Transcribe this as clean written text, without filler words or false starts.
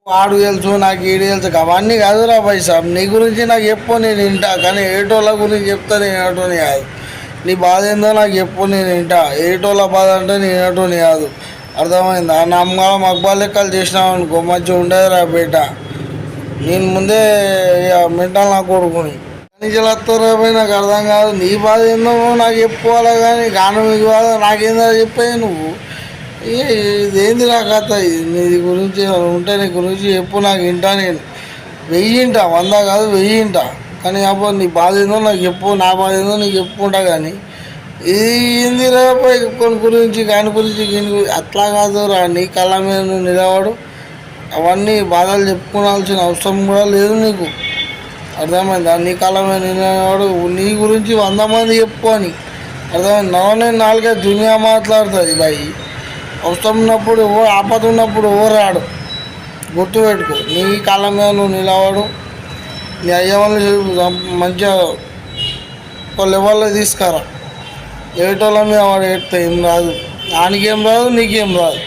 వాడు తెలుసు నాకు ఈడు తెలుసు అవన్నీ కాదురా భాయ్ సాబ్. నీ గురించి నాకు చెప్పు, నేను వింటా. కానీ ఏటోళ్ళ గురించి చెప్తా, నేను ఏటోని కాదు. నీ బాధ ఏందో నాకు చెప్పు, నేను వింటా. ఏటోళ్ళ బాధ అంటే నేను ఏటోని కాదు. అర్థమైందా? నా అమ్మ మగ్బాల్ లెక్కలు చేసినావు అనుకో మంచిగా ఉండేదిరా బేట. నేను ముందే మెంటల్ నా కొడుకుని నుంచి వస్తారా పోయి నాకు అర్థం కాదు. నీ బాధ ఏందో నాకు చెప్పుకోవాలి, కానీ గాను మీకు బాధ నాకేందో చెప్పేది నువ్వు. ఇదేంది నా కథ? నీ గురించి ఉంటే నీ గురించి చెప్పు, నాకు వింటా. నేను 1000 వింటా, 100 కాదు 1000 వింటా. కానీ అప్పుడు నీ బాధ ఏందో నాకు చెప్పు, నా బాధ ఏందో నీకు చెప్పుకుంటా. కానీ ఇది ఏంది రా కొన్ని గురించి కాని గురించి అట్లా కాదు రా. నీ కళ్ళ మీద నువ్వు నిలబడు. అవన్నీ బాధలు చెప్పుకోవాల్సిన అవసరం కూడా లేదు నీకు. అర్థమైందా? నీ కళ్ళ మీద నిలబడు. నీ గురించి 100 మంది చెప్పుకొని అర్థమైంది. నవనే 4 దునియా మాట్లాడుతుంది బాయ్. అవసరం ఉన్నప్పుడు ఎవరు, ఆపద ఉన్నప్పుడు ఎవరు రాడు. గుర్తుపెట్టుకో. నీ కాళ్ళ మీద నువ్వు నిలబడు. నీ అయ్య వాళ్ళు మంచిగా ఒక లెవెల్లో తీసుకురా. ఏటోళ్ళ మీద వాడు ఏడితే ఏం రాదు. ఆయనకేం రాదు, నీకేం రాదు.